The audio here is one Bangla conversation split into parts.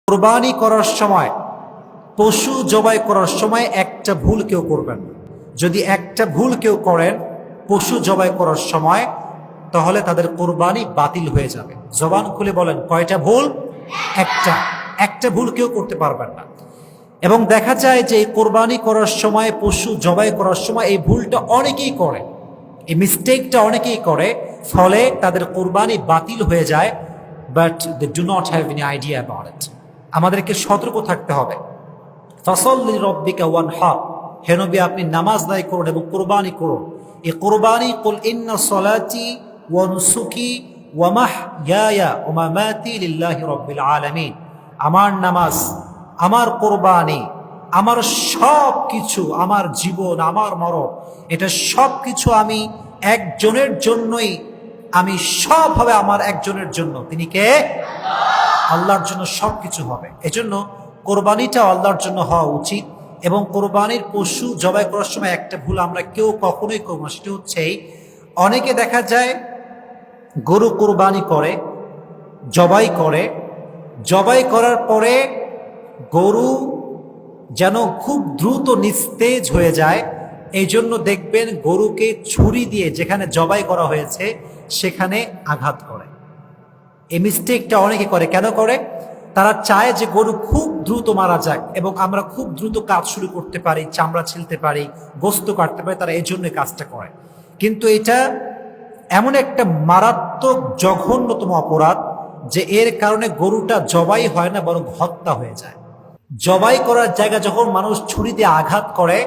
কোরবানি করার সময়, পশু জবাই করার সময় একটা ভুল কেউ করবেন না। যদি একটা ভুল কেউ করেন পশু জবাই করার সময়, তাহলে তাদের কোরবানি বাতিল হয়ে যাবে। জবান খুলে বলেন, কয়টা ভুল? একটা ভুল কেউ করতে পারবেন না। এবং দেখা যায় যে এই কোরবানি করার সময়, পশু জবাই করার সময় এই ভুলটা অনেকেই করে, এই মিস্টেকটা অনেকেই করে, ফলে তাদের কোরবানি বাতিল হয়ে যায়। But they do not have any idea about it. আমাদেরকে সতর্ক থাকতে হবে। ফাসাল্লি রাব্বিকা ওয়ানহার, হে নবী আপনি নামাজ আদায় করুন এবং কোরবানি করুন। এই কোরবানি, কুল ইন্না সলাতি ওয়া নুসুকি ওয়া মাহইয়ায়া ওয়া মামাতি লিল্লাহি রাব্বিল আলামিন, আমার নামাজ, আমার কোরবানি, আমার সব কিছু, আমার জীবন, আমার মরণ, এটা সব কিছু আমি একজনের জন্যই, আমি সব হবে আমার একজনের জন্য। তিনি কে? আল্লাহর জন্য সব কিছু হবে। এজন্য কোরবানিটা আল্লাহর জন্য হওয়া উচিত। এবং কোরবানির পশু জবাই করার সময় একটা ভুল আমরা কেউ কখনোই করব না, সেটা হচ্ছে অনেকে দেখা যায় গরু কোরবানি করে, জবাই করার পরে গরু যেন খুব দ্রুত নিস্তেজ হয়ে যায়, এই জন্য দেখবেন গরুকে ছুরি দিয়ে যেখানে জবাই করা হয়েছে সেখানে আঘাত করে। এই মিস্টেকটা অনেকে করে। কেন করে? তারা চায় যে গরু খুব দ্রুত মারা যাক এবং আমরা খুব দ্রুত কাজ শুরু করতে পারি, চামড়া ছিলতে পারি, গোস্ত কাটতে পারি, তারা এই জন্য কাজটা করে। কিন্তু এটা এমন একটা মারাত্মক জঘন্যতম অপরাধ যে এর কারণে গরুটা জবাই হয় না, বরং হত্যা হয়ে যায়। জবাই করার জায়গা যখন মানুষ ছুরি দিয়ে আঘাত করে,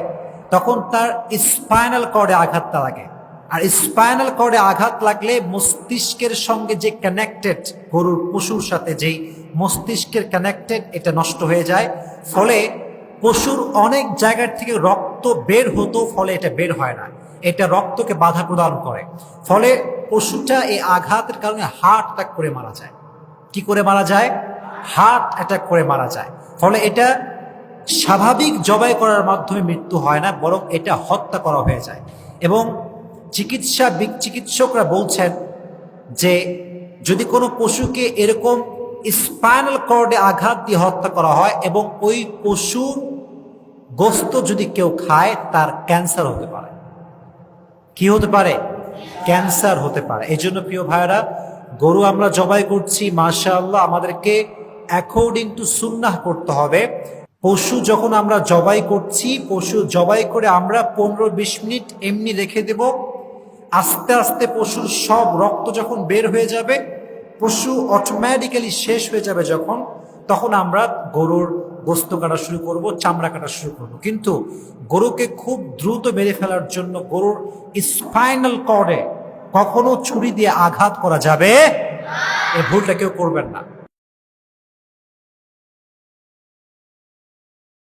তখন তার স্পাইনাল কর্ডে আঘাতটা লাগে। আর স্পাইনাল কর্ডে আঘাত লাগলে মস্তিষ্কের সঙ্গে যে কানেক্টেড, গরুর পশুর সাথে যেই মস্তিষ্কের কানেক্টেড, এটা নষ্ট হয়ে যায়। ফলে পশুর অনেক জায়গার থেকে রক্ত বের হতো, ফলে এটা বের হয় না, এটা রক্তকে বাধা প্রদান করে। ফলে পশুটা এই আঘাতের কারণে হার্ট অ্যাটাক করে মারা যায়। কি করে মারা যায়? হার্ট অ্যাটাক করে মারা যায়। ফলে এটা স্বাভাবিক জবাই করার মাধ্যমে মৃত্যু হয় না, বরং এটা হত্যা করা হয়ে যায়। এবং চিকিৎসকরা বলছেন যে যদি কোনো পশুকে এরকম স্পাইনাল কর্ডে আঘাত দিয়ে হত্যা করা হয় এবং ওই পশুর গোস্ত যদি কেউ খায়, তার ক্যান্সার হতে পারে। কি হতে পারে? ক্যান্সার হতে পারে। এই জন্য প্রিয় ভাইয়েরা, গরু আমরা জবাই করছি, মাশাআল্লাহ, আমাদেরকে অ্যাকর্ডিং টু সুন্নাহ করতে হবে। পশু যখন আমরা জবাই করছি, পশু জবাই করে আমরা 15-20 মিনিট এমনি রেখে দেব। আস্তে আস্তে পশুর সব রক্ত যখন বের হয়ে যাবে, পশু অটোমেটিক্যালি শেষ হয়ে যাবে যখন, তখন আমরা গরুর গোস্ত কাটা শুরু করব, চামড়া কাটা শুরু করব। কিন্তু গরুকে খুব দ্রুত মেরে ফেলার জন্য গরুর স্পাইনাল কর্ডে কখনো ছুরি দিয়ে আঘাত করা যাবে, এই ভুলটা কেউ করবেন না।